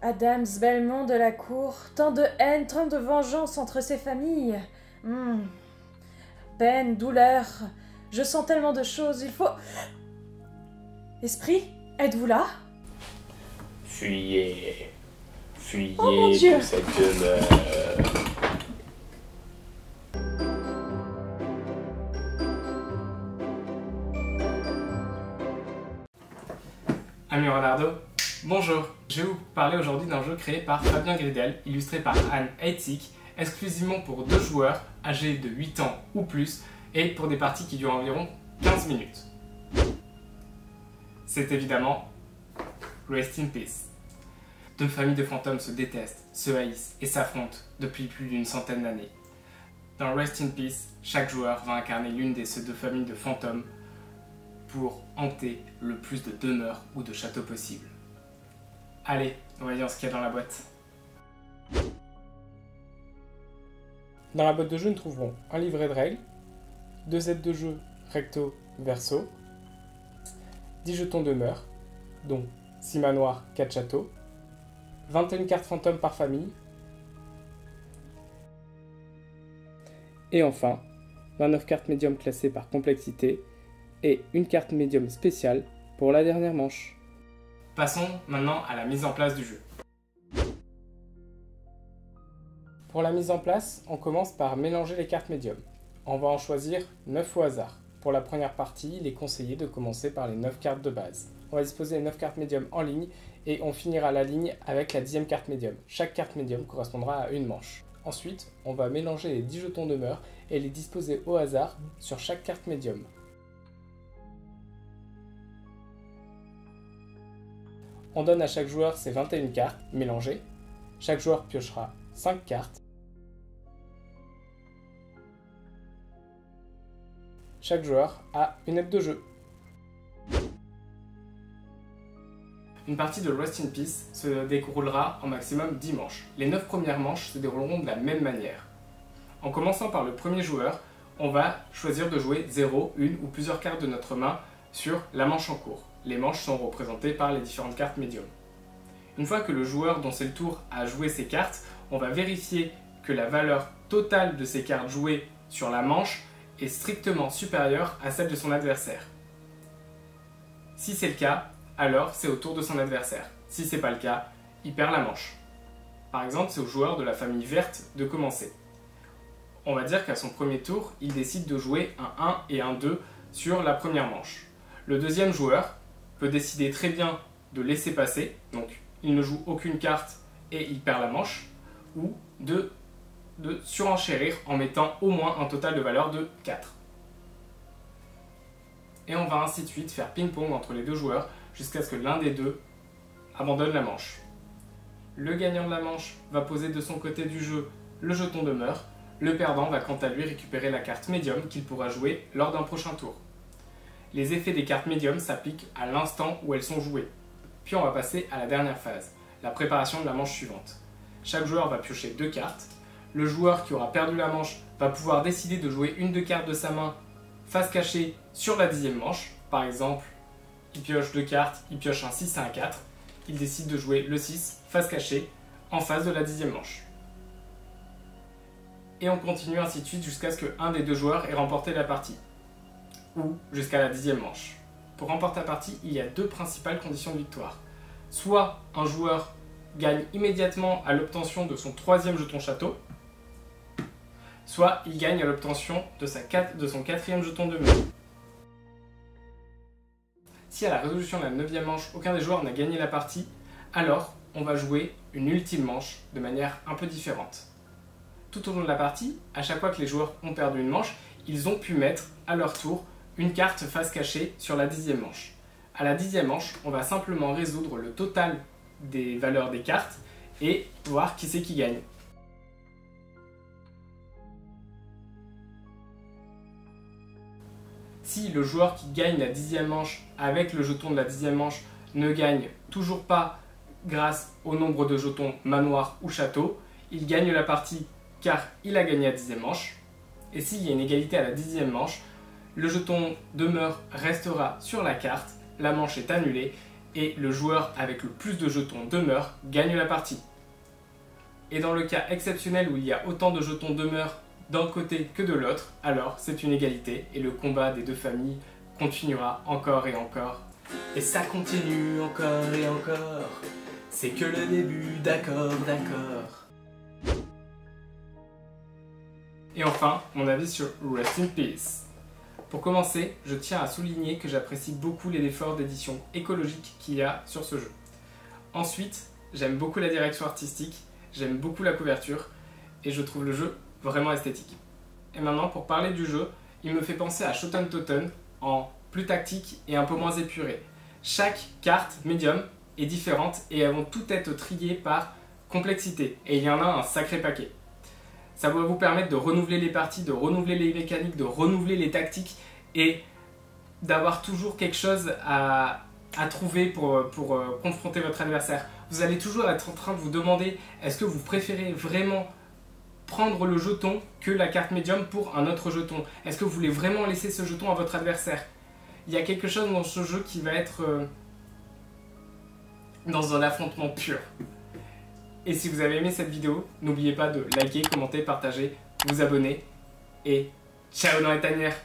Adams Belmont de la cour, tant de haine, tant de vengeance entre ces familles. Peine, douleur, je sens tellement de choses, il faut... Esprit, êtes-vous là? Fuyez. Fuyez Oh mon Dieu! de cette demeure. Ami Leonardo, bonjour. Je vais vous parler aujourd'hui d'un jeu créé par Fabien Gridel, illustré par Anne Heitzig, exclusivement pour 2 joueurs âgés de 8 ans ou plus et pour des parties qui durent environ 15 minutes. C'est évidemment Rest in Peace. 2 familles de fantômes se détestent, se haïssent et s'affrontent depuis plus d'une centaine d'années. Dans Rest in Peace, chaque joueur va incarner l'une de ces 2 familles de fantômes pour hanter le plus de demeures ou de châteaux possibles. Allez, voyons ce qu'il y a dans la boîte. Dans la boîte de jeu, nous trouverons un livret de règles, 2 aides de jeu recto verso, 10 jetons demeures, dont 6 manoirs, 4 châteaux, 21 cartes fantômes par famille, et enfin 29 cartes médium classées par complexité et une carte médium spéciale pour la dernière manche. Passons maintenant à la mise en place du jeu. Pour la mise en place, on commence par mélanger les cartes médium. On va en choisir 9 au hasard. Pour la première partie, il est conseillé de commencer par les 9 cartes de base. On va disposer les 9 cartes médium en ligne et on finira la ligne avec la 10e carte médium. Chaque carte médium correspondra à une manche. Ensuite, on va mélanger les 10 jetons demeure et les disposer au hasard sur chaque carte médium. On donne à chaque joueur ses 21 cartes mélangées. Chaque joueur piochera 5 cartes. Chaque joueur a une aide de jeu. Une partie de Rest in Peace se déroulera en maximum 10 manches. Les 9 premières manches se dérouleront de la même manière. En commençant par le premier joueur, on va choisir de jouer 0, 1 ou plusieurs cartes de notre main sur la manche en cours. Les manches sont représentées par les différentes cartes médium. Une fois que le joueur dont c'est le tour a joué ses cartes, on va vérifier que la valeur totale de ces cartes jouées sur la manche est strictement supérieure à celle de son adversaire. Si c'est le cas, alors c'est au tour de son adversaire. Si c'est pas le cas, il perd la manche. Par exemple, c'est au joueur de la famille verte de commencer. On va dire qu'à son premier tour, il décide de jouer un 1 et un 2 sur la première manche. Le deuxième joueur peut décider très bien de laisser passer, donc il ne joue aucune carte et il perd la manche, ou de surenchérir en mettant au moins un total de valeur de 4. Et on va ainsi de suite faire ping-pong entre les 2 joueurs jusqu'à ce que l'un des 2 abandonne la manche. Le gagnant de la manche va poser de son côté du jeu le jeton demeure, le perdant va quant à lui récupérer la carte médium qu'il pourra jouer lors d'un prochain tour. Les effets des cartes médium s'appliquent à l'instant où elles sont jouées. Puis on va passer à la dernière phase, la préparation de la manche suivante. Chaque joueur va piocher 2 cartes. Le joueur qui aura perdu la manche va pouvoir décider de jouer une 2 cartes de sa main face cachée sur la 10e manche. Par exemple, il pioche 2 cartes, il pioche un 6 et un 4. Il décide de jouer le 6 face cachée en face de la 10e manche. Et on continue ainsi de suite jusqu'à ce qu'un des 2 joueurs ait remporté la partie, ou jusqu'à la 10e manche. Pour remporter la partie, il y a 2 principales conditions de victoire. Soit un joueur gagne immédiatement à l'obtention de son 3e jeton château, soit il gagne à l'obtention de son 4e jeton de mur. Si à la résolution de la 9e manche, aucun des joueurs n'a gagné la partie, alors on va jouer une ultime manche de manière un peu différente. Tout au long de la partie, à chaque fois que les joueurs ont perdu une manche, ils ont pu mettre à leur tour une carte face cachée sur la 10e manche. À la 10e manche, on va simplement résoudre le total des valeurs des cartes et voir qui c'est qui gagne. Si le joueur qui gagne la 10e manche avec le jeton de la 10e manche ne gagne toujours pas grâce au nombre de jetons manoir ou château, il gagne la partie car il a gagné la 10e manche. Et s'il y a une égalité à la 10e manche, le jeton demeure restera sur la carte, la manche est annulée et le joueur avec le plus de jetons demeure gagne la partie. Et dans le cas exceptionnel où il y a autant de jetons demeure d'un côté que de l'autre, alors c'est une égalité et le combat des deux familles continuera encore et encore. Et ça continue encore et encore, c'est que le début, d'accord, d'accord. Et enfin, mon avis sur Rest in Peace. Pour commencer, je tiens à souligner que j'apprécie beaucoup les efforts d'édition écologique qu'il y a sur ce jeu. Ensuite, j'aime beaucoup la direction artistique, j'aime beaucoup la couverture, et je trouve le jeu vraiment esthétique. Et maintenant, pour parler du jeu, il me fait penser à Shoten Toten en plus tactique et un peu moins épuré. Chaque carte médium est différente et elles vont toutes être triées par complexité, et il y en a un sacré paquet. Ça va vous permettre de renouveler les parties, de renouveler les mécaniques, de renouveler les tactiques et d'avoir toujours quelque chose à trouver pour confronter votre adversaire. Vous allez toujours être en train de vous demander est-ce que vous préférez vraiment prendre le jeton que la carte médium pour un autre jeton? Est-ce que vous voulez vraiment laisser ce jeton à votre adversaire? Il y a quelque chose dans ce jeu qui va être dans un affrontement pur. Et si vous avez aimé cette vidéo, n'oubliez pas de liker, commenter, partager, vous abonner et ciao dans les tanières!